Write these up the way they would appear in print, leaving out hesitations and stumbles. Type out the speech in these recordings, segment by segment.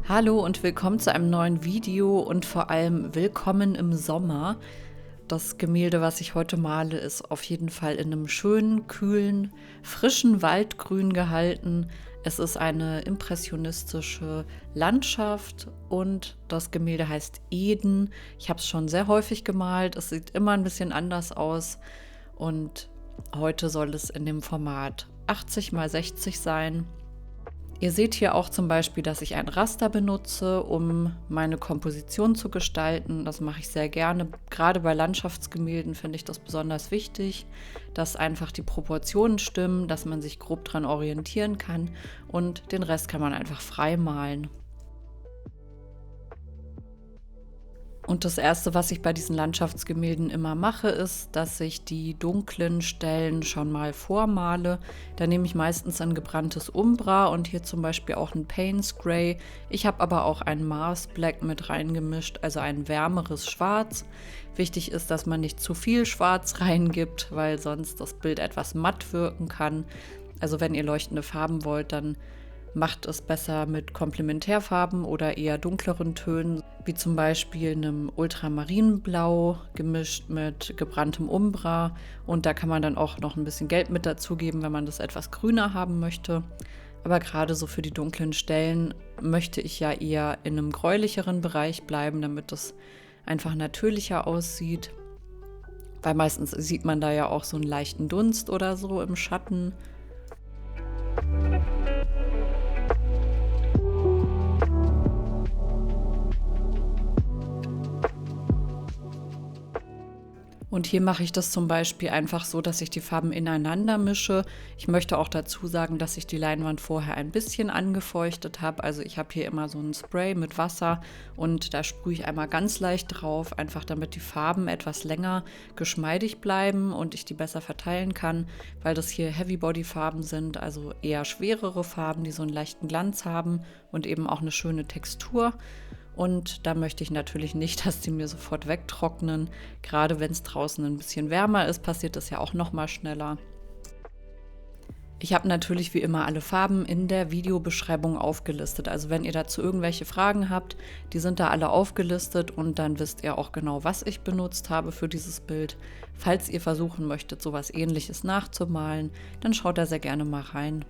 Hallo und willkommen zu einem neuen Video und vor allem willkommen im Sommer. Das Gemälde, was ich heute male, ist auf jeden Fall in einem schönen, kühlen, frischen Waldgrün gehalten. Es ist eine impressionistische Landschaft und das Gemälde heißt Eden. Ich habe es schon sehr häufig gemalt. Es sieht immer ein bisschen anders aus und heute soll es in dem Format 80 x 60 sein. Ihr seht hier auch zum Beispiel, dass ich ein Raster benutze, um meine Komposition zu gestalten. Das mache ich sehr gerne. Gerade bei Landschaftsgemälden finde ich das besonders wichtig, dass einfach die Proportionen stimmen, dass man sich grob dran orientieren kann und den Rest kann man einfach frei malen. Und das Erste, was ich bei diesen Landschaftsgemälden immer mache, ist, dass ich die dunklen Stellen schon mal vormale. Da nehme ich meistens ein gebranntes Umbra und hier zum Beispiel auch ein Payne's Grey. Ich habe aber auch ein Mars Black mit reingemischt, also ein wärmeres Schwarz. Wichtig ist, dass man nicht zu viel Schwarz reingibt, weil sonst das Bild etwas matt wirken kann. Also wenn ihr leuchtende Farben wollt, dann macht es besser mit Komplementärfarben oder eher dunkleren Tönen, wie zum Beispiel einem Ultramarinblau gemischt mit gebranntem Umbra. Und da kann man dann auch noch ein bisschen Gelb mit dazugeben, wenn man das etwas grüner haben möchte. Aber gerade so für die dunklen Stellen möchte ich ja eher in einem gräulicheren Bereich bleiben, damit es einfach natürlicher aussieht. Weil meistens sieht man da ja auch so einen leichten Dunst oder so im Schatten. Und hier mache ich das zum Beispiel einfach so, dass ich die Farben ineinander mische. Ich möchte auch dazu sagen, dass ich die Leinwand vorher ein bisschen angefeuchtet habe. Also ich habe hier immer so ein Spray mit Wasser und da sprühe ich einmal ganz leicht drauf, einfach damit die Farben etwas länger geschmeidig bleiben und ich die besser verteilen kann, weil das hier Heavy-Body-Farben sind, also eher schwerere Farben, die so einen leichten Glanz haben und eben auch eine schöne Textur. Und da möchte ich natürlich nicht, dass die mir sofort wegtrocknen. Gerade wenn es draußen ein bisschen wärmer ist, passiert das ja auch noch mal schneller. Ich habe natürlich wie immer alle Farben in der Videobeschreibung aufgelistet. Also wenn ihr dazu irgendwelche Fragen habt, die sind da alle aufgelistet und dann wisst ihr auch genau, was ich benutzt habe für dieses Bild. Falls ihr versuchen möchtet, sowas Ähnliches nachzumalen, dann schaut da sehr gerne mal rein.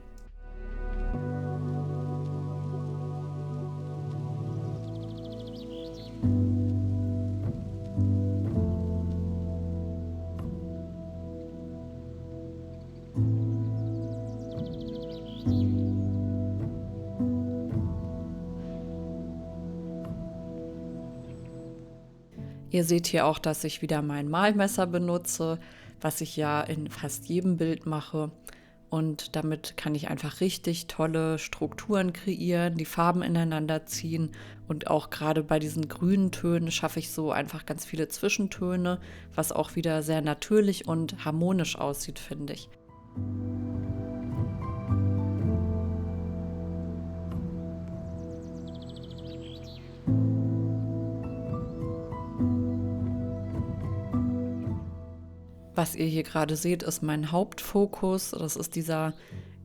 Ihr seht hier auch, dass ich wieder mein Malmesser benutze, was ich ja in fast jedem Bild mache. Und damit kann ich einfach richtig tolle Strukturen kreieren, die Farben ineinander ziehen. Und auch gerade bei diesen grünen Tönen schaffe ich so einfach ganz viele Zwischentöne, was auch wieder sehr natürlich und harmonisch aussieht, finde ich. Was ihr hier gerade seht, ist mein Hauptfokus. Das ist dieser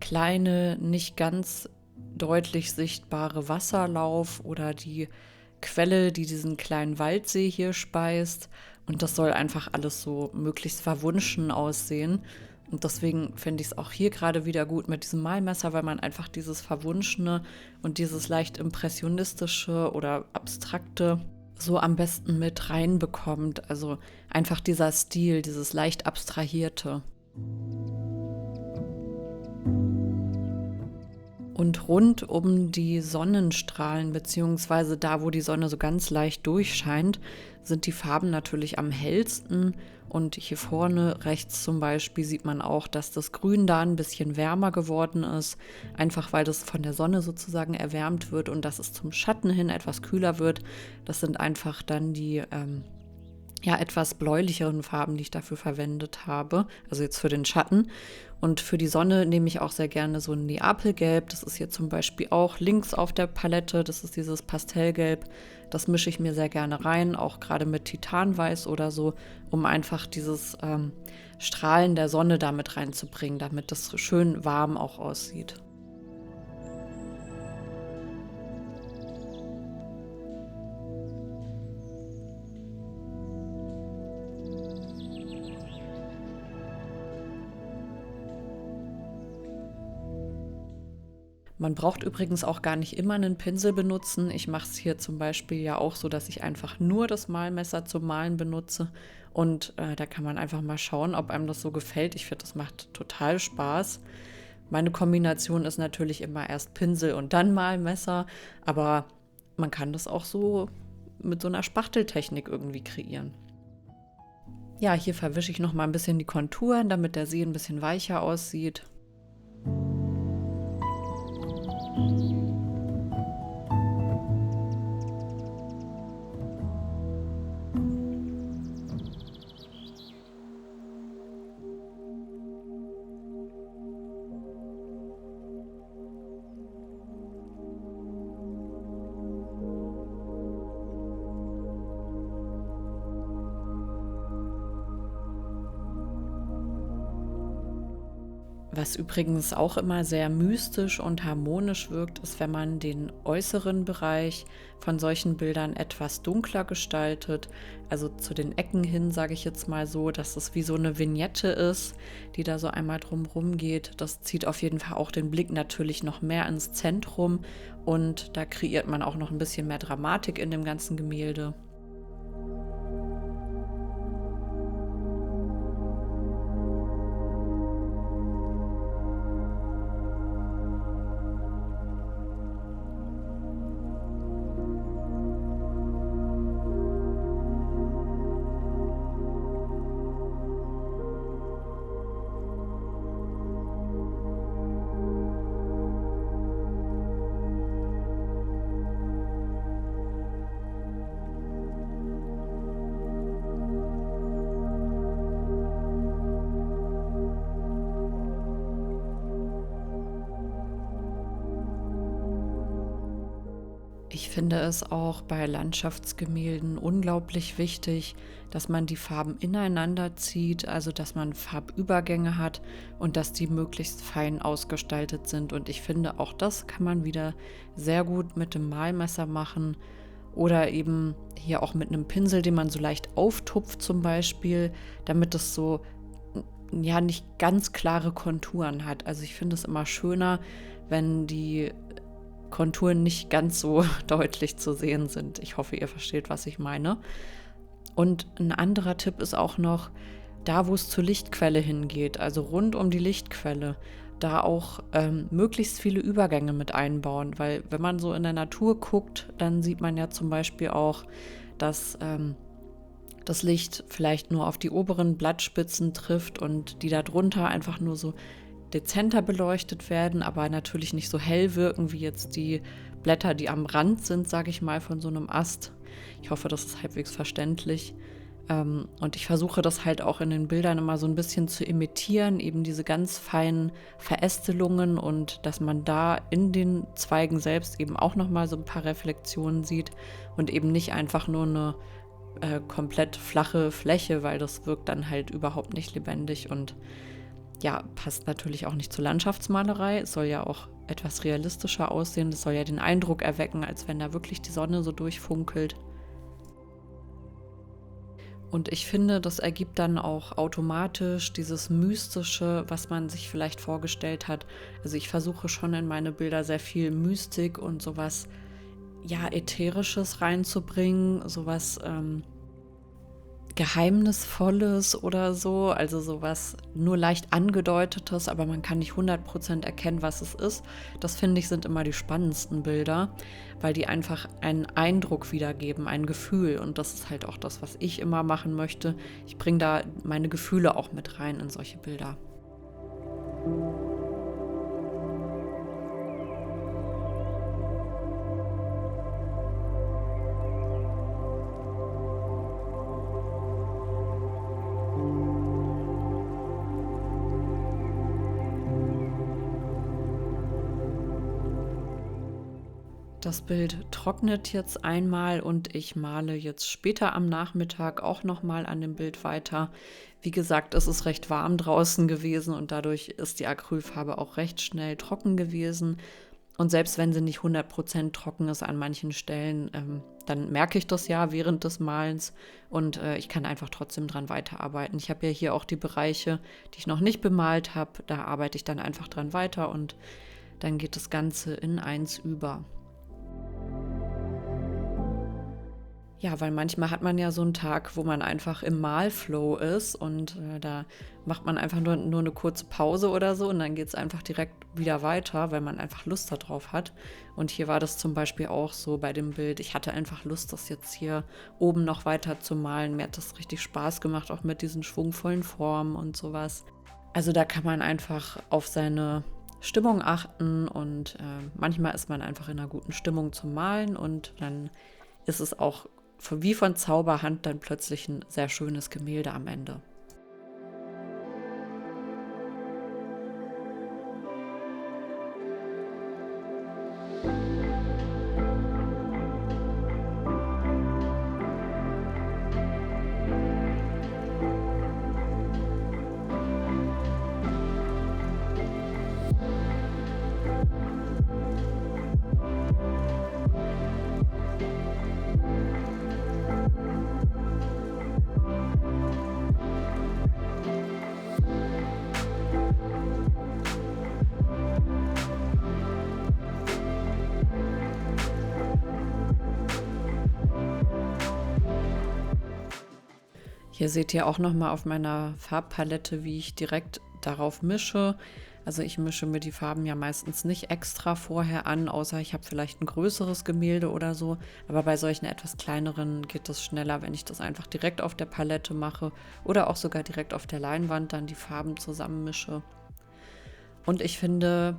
kleine, nicht ganz deutlich sichtbare Wasserlauf oder die Quelle, die diesen kleinen Waldsee hier speist. Und das soll einfach alles so möglichst verwunschen aussehen. Und deswegen finde ich es auch hier gerade wieder gut mit diesem Malmesser, weil man einfach dieses Verwunschene und dieses leicht impressionistische oder abstrakte so am besten mit reinbekommt. Also einfach dieser Stil, dieses leicht abstrahierte. Und rund um die Sonnenstrahlen, beziehungsweise da, wo die Sonne so ganz leicht durchscheint, sind die Farben natürlich am hellsten. Und hier vorne rechts zum Beispiel sieht man auch, dass das Grün da ein bisschen wärmer geworden ist. Einfach weil das von der Sonne sozusagen erwärmt wird und dass es zum Schatten hin etwas kühler wird. Das sind einfach dann die etwas bläulicheren Farben, die ich dafür verwendet habe. Also jetzt für den Schatten. Und für die Sonne nehme ich auch sehr gerne so ein Neapelgelb. Das ist hier zum Beispiel auch links auf der Palette. Das ist dieses Pastellgelb. Das mische ich mir sehr gerne rein, auch gerade mit Titanweiß oder so, um einfach dieses Strahlen der Sonne damit reinzubringen, damit das schön warm auch aussieht. Man braucht übrigens auch gar nicht immer einen Pinsel benutzen. Ich mache es hier zum Beispiel ja auch so, dass ich einfach nur das Malmesser zum Malen benutze. Und da kann man einfach mal schauen, ob einem das so gefällt. Ich finde, das macht total Spaß. Meine Kombination ist natürlich immer erst Pinsel und dann Malmesser. Aber man kann das auch so mit so einer Spachteltechnik irgendwie kreieren. Ja, hier verwische ich noch mal ein bisschen die Konturen, damit der See ein bisschen weicher aussieht. Was übrigens auch immer sehr mystisch und harmonisch wirkt, ist, wenn man den äußeren Bereich von solchen Bildern etwas dunkler gestaltet. Also zu den Ecken hin, sage ich jetzt mal so, dass es wie so eine Vignette ist, die da so einmal drumherum geht. Das zieht auf jeden Fall auch den Blick natürlich noch mehr ins Zentrum und da kreiert man auch noch ein bisschen mehr Dramatik in dem ganzen Gemälde. Ich finde es auch bei Landschaftsgemälden unglaublich wichtig, dass man die Farben ineinander zieht, also dass man Farbübergänge hat und dass die möglichst fein ausgestaltet sind. Und ich finde, auch das kann man wieder sehr gut mit dem Malmesser machen oder eben hier auch mit einem Pinsel, den man so leicht auftupft zum Beispiel, damit es so ja nicht ganz klare Konturen hat. Also ich finde es immer schöner, wenn die Konturen nicht ganz so deutlich zu sehen sind. Ich hoffe, ihr versteht, was ich meine. Und ein anderer Tipp ist auch noch, da wo es zur Lichtquelle hingeht, also rund um die Lichtquelle, da auch möglichst viele Übergänge mit einbauen, weil wenn man so in der Natur guckt, dann sieht man ja zum Beispiel auch, dass das Licht vielleicht nur auf die oberen Blattspitzen trifft und die darunter einfach nur so dezenter beleuchtet werden, aber natürlich nicht so hell wirken wie jetzt die Blätter, die am Rand sind, sage ich mal, von so einem Ast. Ich hoffe, das ist halbwegs verständlich. Und ich versuche das halt auch in den Bildern immer so ein bisschen zu imitieren, eben diese ganz feinen Verästelungen und dass man da in den Zweigen selbst eben auch nochmal so ein paar Reflexionen sieht und eben nicht einfach nur eine komplett flache Fläche, weil das wirkt dann halt überhaupt nicht lebendig und ja, passt natürlich auch nicht zur Landschaftsmalerei. Es soll ja auch etwas realistischer aussehen. Es soll ja den Eindruck erwecken, als wenn da wirklich die Sonne so durchfunkelt. Und ich finde, das ergibt dann auch automatisch dieses Mystische, was man sich vielleicht vorgestellt hat. Also ich versuche schon in meine Bilder sehr viel Mystik und sowas, ja, Ätherisches reinzubringen, sowas Geheimnisvolles oder so, also sowas nur leicht angedeutetes, aber man kann nicht 100% erkennen, was es ist. Das finde ich sind immer die spannendsten Bilder, weil die einfach einen Eindruck wiedergeben, ein Gefühl und das ist halt auch das, was ich immer machen möchte. Ich bringe da meine Gefühle auch mit rein in solche Bilder. Das Bild trocknet jetzt einmal und ich male jetzt später am Nachmittag auch nochmal an dem Bild weiter. Wie gesagt, es ist recht warm draußen gewesen und dadurch ist die Acrylfarbe auch recht schnell trocken gewesen. Und selbst wenn sie nicht 100% trocken ist an manchen Stellen, dann merke ich das ja während des Malens und ich kann einfach trotzdem dran weiterarbeiten. Ich habe ja hier auch die Bereiche, die ich noch nicht bemalt habe, da arbeite ich dann einfach dran weiter und dann geht das Ganze in eins über. Ja, weil manchmal hat man ja so einen Tag, wo man einfach im Malflow ist und, da macht man einfach nur 'ne kurze Pause oder so und dann geht's einfach direkt wieder weiter, weil man einfach Lust da drauf hat. Und hier war das zum Beispiel auch so bei dem Bild. Ich hatte einfach Lust, das jetzt hier oben noch weiter zu malen. Mir hat das richtig Spaß gemacht, auch mit diesen schwungvollen Formen und so was. Also, da kann man einfach auf seine Stimmung achten und, manchmal ist man einfach in 'ner guten Stimmung zum Malen und dann ist es auch wie von Zauberhand dann plötzlich ein sehr schönes Gemälde am Ende. Hier seht ihr auch noch mal auf meiner Farbpalette, wie ich direkt darauf mische. Also ich mische mir die Farben ja meistens nicht extra vorher an, außer ich habe vielleicht ein größeres Gemälde oder so. Aber bei solchen etwas kleineren geht es schneller, wenn ich das einfach direkt auf der Palette mache oder auch sogar direkt auf der Leinwand dann die Farben zusammenmische. Und ich finde,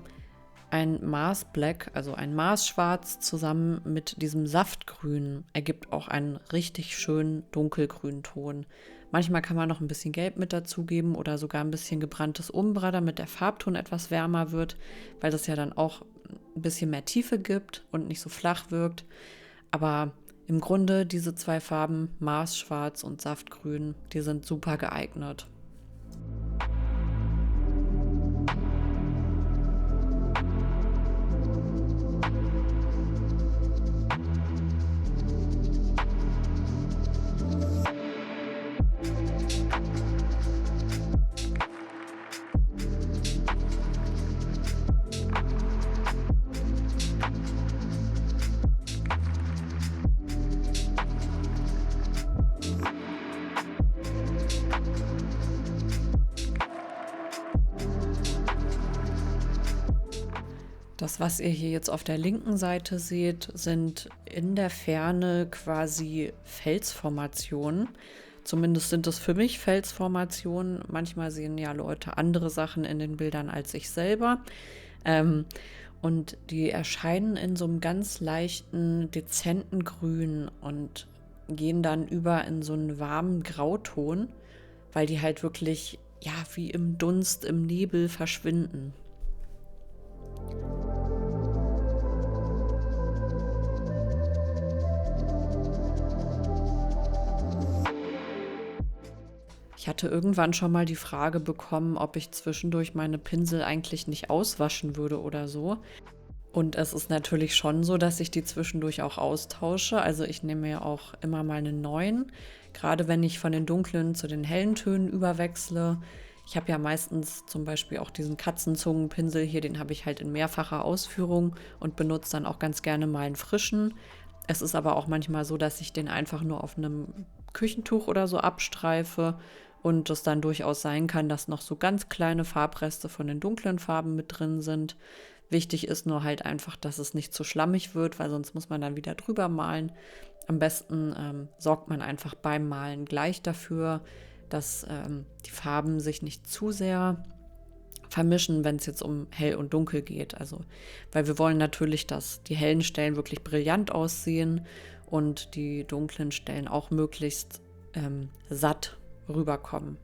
ein Mars Black, also ein Marsschwarz zusammen mit diesem Saftgrün ergibt auch einen richtig schönen dunkelgrünen Ton. Manchmal kann man noch ein bisschen Gelb mit dazugeben oder sogar ein bisschen gebranntes Umbra, damit der Farbton etwas wärmer wird, weil das ja dann auch ein bisschen mehr Tiefe gibt und nicht so flach wirkt. Aber im Grunde diese zwei Farben, Marsschwarz und Saftgrün, die sind super geeignet. Das, was ihr hier jetzt auf der linken Seite seht, sind in der Ferne quasi Felsformationen. Zumindest sind es für mich Felsformationen. Manchmal sehen ja Leute andere Sachen in den Bildern als ich selber. Ähm, und die erscheinen in so einem ganz leichten, dezenten Grün und gehen dann über in so einen warmen Grauton, weil die halt wirklich, ja, wie im Dunst, im Nebel verschwinden. Ich hatte irgendwann schon mal die Frage bekommen, ob ich zwischendurch meine Pinsel eigentlich nicht auswaschen würde oder so. Und es ist natürlich schon so, dass ich die zwischendurch auch austausche. Also ich nehme mir auch immer mal einen neuen, gerade wenn ich von den dunklen zu den hellen Tönen überwechsle. Ich habe ja meistens zum Beispiel auch diesen Katzenzungenpinsel hier, den habe ich halt in mehrfacher Ausführung und benutze dann auch ganz gerne mal einen frischen. Es ist aber auch manchmal so, dass ich den einfach nur auf einem Küchentuch oder so abstreife und es dann durchaus sein kann, dass noch so ganz kleine Farbreste von den dunklen Farben mit drin sind. Wichtig ist nur halt einfach, dass es nicht zu schlammig wird, weil sonst muss man dann wieder drüber malen. Am besten sorgt man einfach beim Malen gleich dafür, dass die Farben sich nicht zu sehr vermischen, wenn es jetzt um hell und dunkel geht. Also, weil wir wollen natürlich, dass die hellen Stellen wirklich brillant aussehen und die dunklen Stellen auch möglichst satt rüberkommen.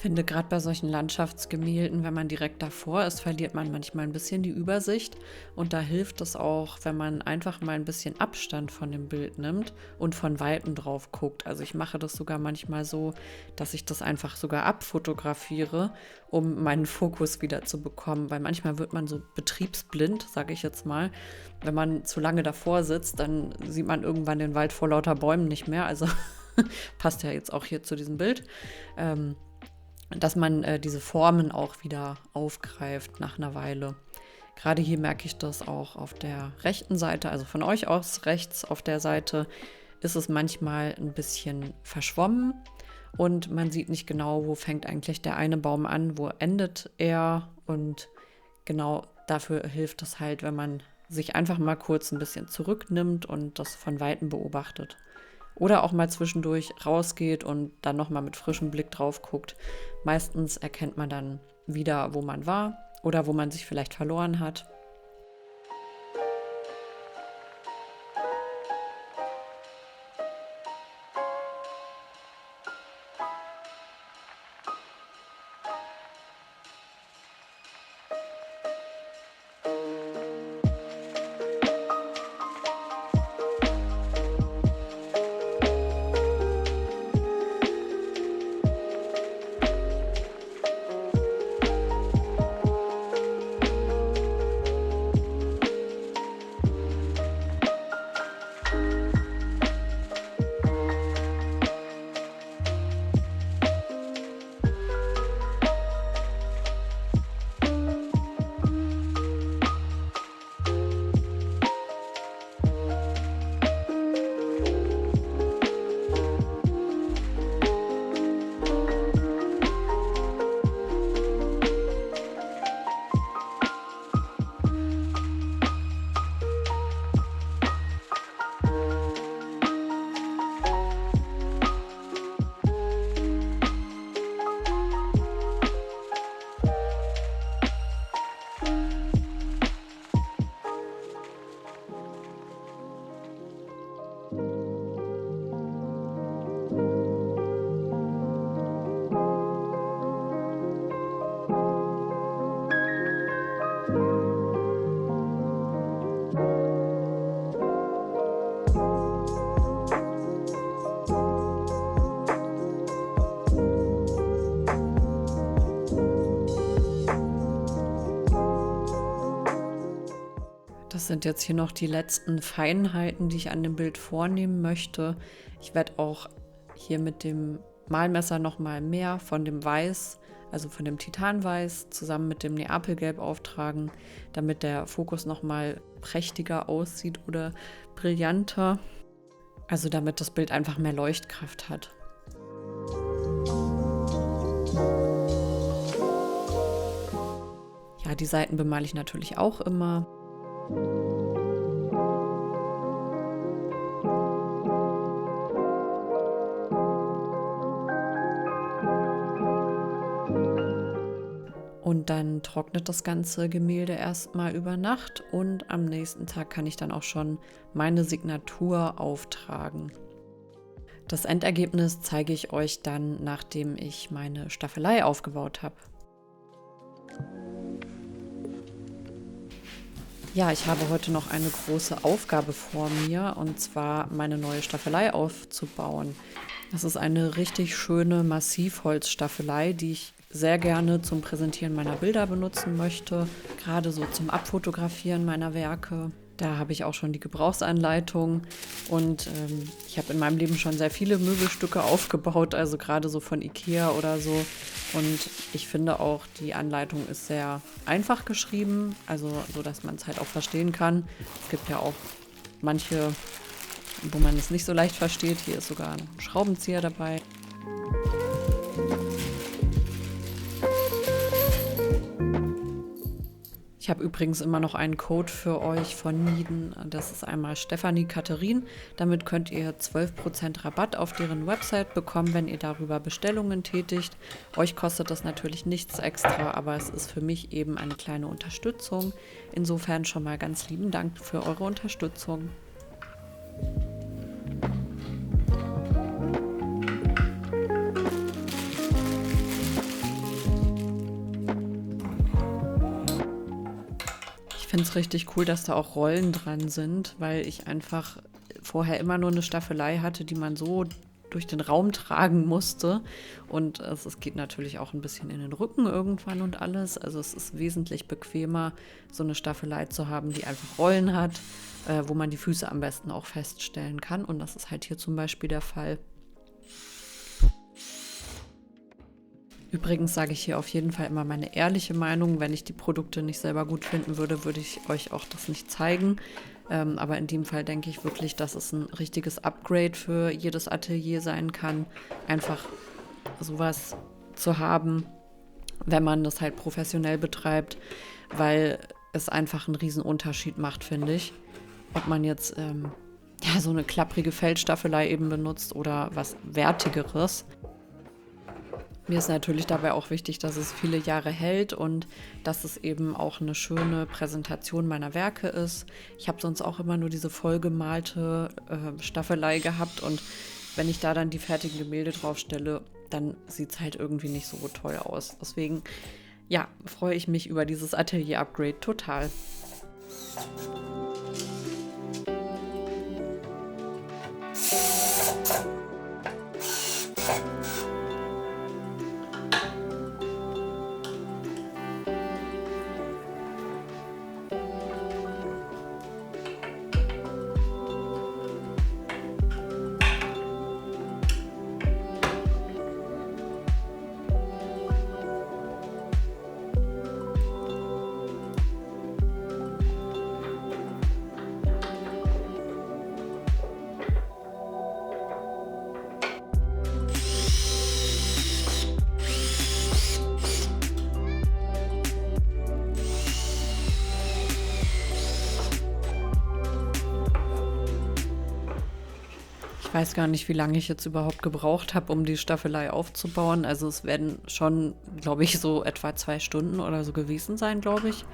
finde, gerade bei solchen Landschaftsgemälden, wenn man direkt davor ist, verliert man manchmal ein bisschen die Übersicht. Und da hilft es auch, wenn man einfach mal ein bisschen Abstand von dem Bild nimmt und von Weitem drauf guckt. Also ich mache das sogar manchmal so, dass ich das einfach sogar abfotografiere, um meinen Fokus wieder zu bekommen. Weil manchmal wird man so betriebsblind, sage ich jetzt mal. Wenn man zu lange davor sitzt, dann sieht man irgendwann den Wald vor lauter Bäumen nicht mehr. Also passt ja jetzt auch hier zu diesem Bild. Dass man diese Formen auch wieder aufgreift nach einer Weile. Gerade hier merke ich das auch auf der rechten Seite, also von euch aus rechts auf der Seite ist es manchmal ein bisschen verschwommen und man sieht nicht genau, wo fängt eigentlich der eine Baum an, wo endet er, und genau dafür hilft es halt, wenn man sich einfach mal kurz ein bisschen zurücknimmt und das von Weitem beobachtet. Oder auch mal zwischendurch rausgeht und dann nochmal mit frischem Blick drauf guckt. Meistens erkennt man dann wieder, wo man war oder wo man sich vielleicht verloren hat. Das sind jetzt hier noch die letzten Feinheiten, die ich an dem Bild vornehmen möchte. Ich werde auch hier mit dem Malmesser nochmal mehr von dem Weiß, also von dem Titanweiß, zusammen mit dem Neapelgelb auftragen, damit der Fokus nochmal prächtiger aussieht oder brillanter. Also damit das Bild einfach mehr Leuchtkraft hat. Ja, die Seiten bemale ich natürlich auch immer. Und dann trocknet das ganze Gemälde erstmal über Nacht und am nächsten Tag kann ich dann auch schon meine Signatur auftragen. Das Endergebnis zeige ich euch dann, nachdem ich meine Staffelei aufgebaut habe. Ja, ich habe heute noch eine große Aufgabe vor mir, und zwar meine neue Staffelei aufzubauen. Das ist eine richtig schöne Massivholzstaffelei, die ich sehr gerne zum Präsentieren meiner Bilder benutzen möchte, gerade so zum Abfotografieren meiner Werke. Da habe ich auch schon die Gebrauchsanleitung und ich habe in meinem Leben schon sehr viele Möbelstücke aufgebaut, also gerade so von Ikea oder so. Und ich finde auch, die Anleitung ist sehr einfach geschrieben, also so, dass man es halt auch verstehen kann. Es gibt ja auch manche, wo man es nicht so leicht versteht. Hier ist sogar ein Schraubenzieher dabei. Ich habe übrigens immer noch einen Code für euch von Nieden. Das ist einmal Stefanie Katharin. Damit könnt ihr 12% Rabatt auf deren Website bekommen, wenn ihr darüber Bestellungen tätigt. Euch kostet das natürlich nichts extra, aber es ist für mich eben eine kleine Unterstützung. Insofern schon mal ganz lieben Dank für eure Unterstützung. finde es richtig cool, dass da auch Rollen dran sind, weil ich einfach vorher immer nur eine Staffelei hatte, die man so durch den Raum tragen musste. Und es geht natürlich auch ein bisschen in den Rücken irgendwann und alles. Also es ist wesentlich bequemer, so eine Staffelei zu haben, die einfach Rollen hat, wo man die Füße am besten auch feststellen kann. Und das ist halt hier zum Beispiel der Fall. Übrigens sage ich hier auf jeden Fall immer meine ehrliche Meinung. Wenn ich die Produkte nicht selber gut finden würde, würde ich euch auch das nicht zeigen. Aber in dem Fall denke ich wirklich, dass es ein richtiges Upgrade für jedes Atelier sein kann, einfach sowas zu haben, wenn man das halt professionell betreibt, weil es einfach einen riesen Unterschied macht, finde ich. Ob man jetzt ja, so eine klapprige Feldstaffelei eben benutzt oder was Wertigeres. Mir ist natürlich dabei auch wichtig, dass es viele Jahre hält und dass es eben auch eine schöne Präsentation meiner Werke ist. Ich habe sonst auch immer nur diese vollgemalte Staffelei gehabt und wenn ich da dann die fertigen Gemälde draufstelle, dann sieht es halt irgendwie nicht so toll aus. Deswegen, ja, freue ich mich über dieses Atelier-Upgrade total. Ich weiß gar nicht, wie lange ich jetzt überhaupt gebraucht habe, um die Staffelei aufzubauen. Also es werden schon, glaube ich, so etwa 2 Stunden oder so gewesen sein, glaube ich.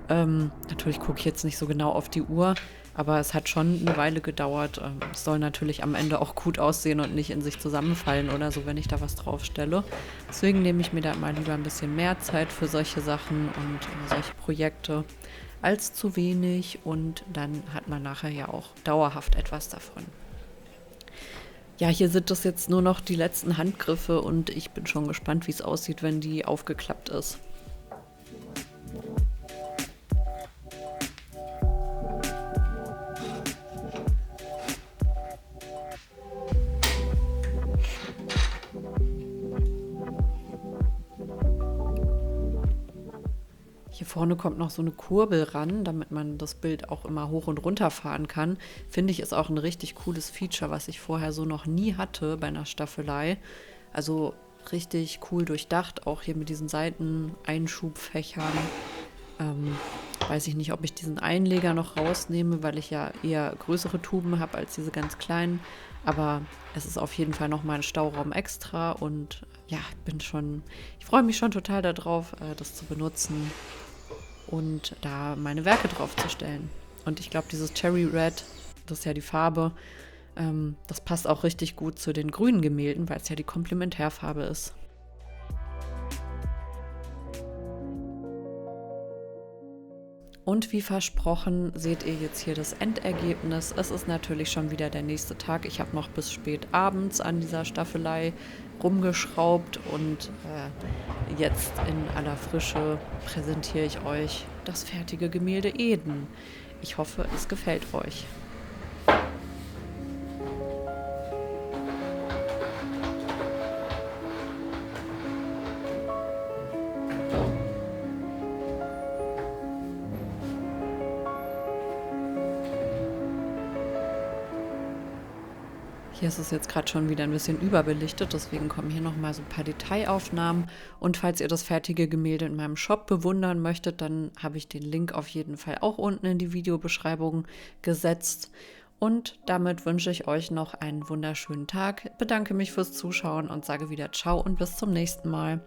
Natürlich gucke ich jetzt nicht so genau auf die Uhr, aber es hat schon eine Weile gedauert. Es soll natürlich am Ende auch gut aussehen und nicht in sich zusammenfallen oder so, wenn ich da was draufstelle. Deswegen nehme ich mir da mal lieber ein bisschen mehr Zeit für solche Sachen und solche Projekte als zu wenig. Und dann hat man nachher ja auch dauerhaft etwas davon. Ja, hier sind das jetzt nur noch die letzten Handgriffe und ich bin schon gespannt, wie es aussieht, wenn die aufgeklappt ist. Hier vorne kommt noch so eine Kurbel ran, damit man das Bild auch immer hoch und runter fahren kann. Finde ich, ist auch ein richtig cooles Feature, was ich vorher so noch nie hatte bei einer Staffelei. Also richtig cool durchdacht, auch hier mit diesen Seiteneinschubfächern. Weiß ich nicht, ob ich diesen Einleger noch rausnehme, weil ich ja eher größere Tuben habe als diese ganz kleinen. Aber es ist auf jeden Fall nochmal ein Stauraum extra und ja, ich freue mich schon total darauf, das zu benutzen und da meine Werke drauf zu stellen. Und ich glaube, dieses Cherry Red, das ist ja die Farbe, das passt auch richtig gut zu den grünen Gemälden, weil es ja die Komplementärfarbe ist. Und wie versprochen seht ihr jetzt hier das Endergebnis. Es ist natürlich schon wieder der nächste Tag. Ich habe noch bis spät abends an dieser Staffelei rumgeschraubt und jetzt in aller Frische präsentiere ich euch das fertige Gemälde Eden. Ich hoffe, es gefällt euch. Hier ist es jetzt gerade schon wieder ein bisschen überbelichtet, deswegen kommen hier nochmal so ein paar Detailaufnahmen. Und falls ihr das fertige Gemälde in meinem Shop bewundern möchtet, dann habe ich den Link auf jeden Fall auch unten in die Videobeschreibung gesetzt. Und damit wünsche ich euch noch einen wunderschönen Tag, bedanke mich fürs Zuschauen und sage wieder Ciao und bis zum nächsten Mal.